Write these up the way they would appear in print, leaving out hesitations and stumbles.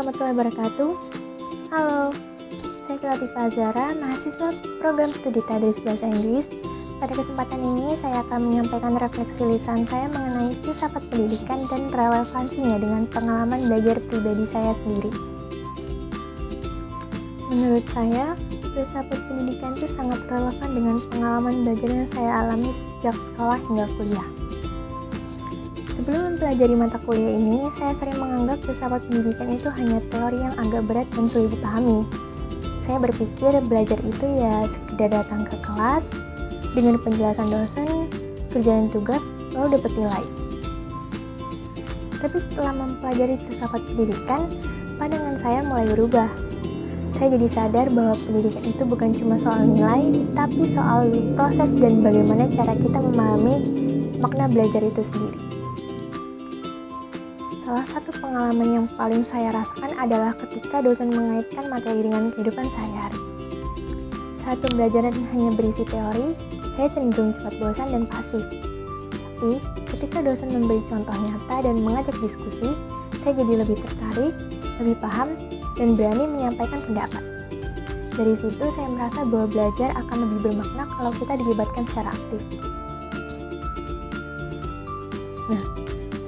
warahmatullahi wabarakatuh. Halo, saya Latifah Azhara, mahasiswa program studi Tadris Bahasa Inggris. Pada kesempatan ini, saya akan menyampaikan refleksi lisan saya mengenai filsafat pendidikan dan relevansinya dengan pengalaman belajar pribadi saya sendiri. Menurut saya, filsafat pendidikan itu sangat relevan dengan pengalaman belajar yang saya alami sejak sekolah hingga kuliah. Sebelum mempelajari mata kuliah ini, saya sering menganggap filsafat pendidikan itu hanya teori yang agak berat dan sulit dipahami. Saya berpikir belajar itu ya sekedar datang ke kelas, dengan penjelasan dosen, kerjain tugas, lalu dapat nilai. Tapi setelah mempelajari filsafat pendidikan, pandangan saya mulai berubah. Saya jadi sadar bahwa pendidikan itu bukan cuma soal nilai, tapi soal proses dan bagaimana cara kita memahami makna belajar itu sendiri. Salah satu pengalaman yang paling saya rasakan adalah ketika dosen mengaitkan materi dengan kehidupan sehari-hari. Saat pembelajaran hanya berisi teori, saya cenderung cepat bosan dan pasif. Tapi, ketika dosen memberi contoh nyata dan mengajak diskusi, saya jadi lebih tertarik, lebih paham, dan berani menyampaikan pendapat. Dari situ, saya merasa bahwa belajar akan lebih bermakna kalau kita dilibatkan secara aktif. Nah,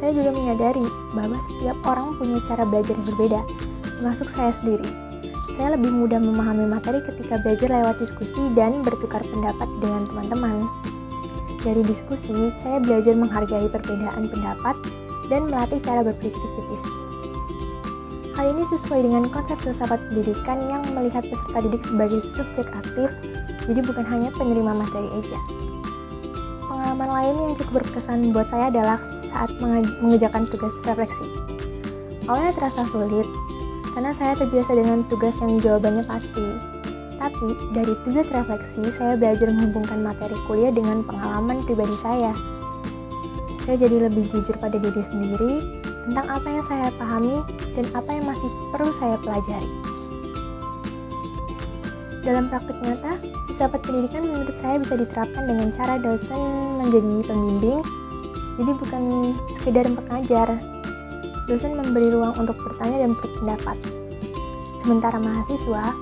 saya juga menyadari bahwa setiap orang punya cara belajar yang berbeda, termasuk saya sendiri. Saya lebih mudah memahami materi ketika belajar lewat diskusi dan bertukar pendapat dengan teman-teman. Dari diskusi, saya belajar menghargai perbedaan pendapat dan melatih cara berpikir kritis. Hal ini sesuai dengan konsep filsafat pendidikan yang melihat peserta didik sebagai subjek aktif, jadi bukan hanya penerima materi aja. Pengalaman lain yang cukup berkesan buat saya adalah saat mengerjakan tugas refleksi. Awalnya terasa sulit, karena saya terbiasa dengan tugas yang jawabannya pasti. Tapi, dari tugas refleksi, saya belajar menghubungkan materi kuliah dengan pengalaman pribadi saya. Saya jadi lebih jujur pada diri sendiri tentang apa yang saya pahami dan apa yang masih perlu saya pelajari. Dalam praktik nyata, filsafat pendidikan menurut saya bisa diterapkan dengan cara dosen menjadi pembimbing, jadi bukan sekedar pengajar. Dosen memberi ruang untuk bertanya dan berpendapat. Sementara mahasiswa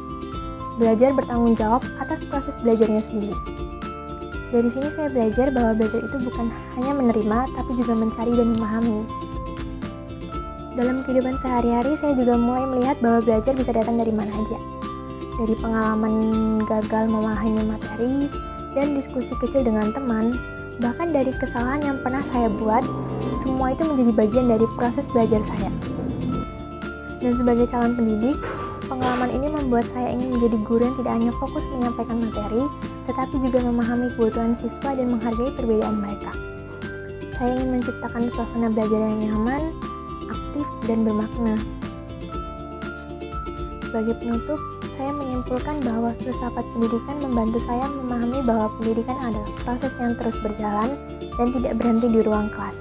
belajar bertanggung jawab atas proses belajarnya sendiri. Dari sini saya belajar bahwa belajar itu bukan hanya menerima, tapi juga mencari dan memahami. Dalam kehidupan sehari-hari, saya juga mulai melihat bahwa belajar bisa datang dari mana aja. Dari pengalaman gagal memahami materi dan diskusi kecil dengan teman, bahkan dari kesalahan yang pernah saya buat, semua itu menjadi bagian dari proses belajar saya. Dan sebagai calon pendidik, pengalaman ini membuat saya ingin menjadi guru yang tidak hanya fokus menyampaikan materi, tetapi juga memahami kebutuhan siswa dan menghargai perbedaan mereka. Saya ingin menciptakan suasana belajar yang nyaman, aktif, dan bermakna. Sebagai penutup, saya menyimpulkan bahwa filsafat pendidikan membantu saya memahami bahwa pendidikan adalah proses yang terus berjalan dan tidak berhenti di ruang kelas.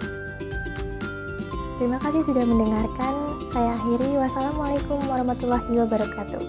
Terima kasih sudah mendengarkan. Saya akhiri. Wassalamualaikum warahmatullahi wabarakatuh.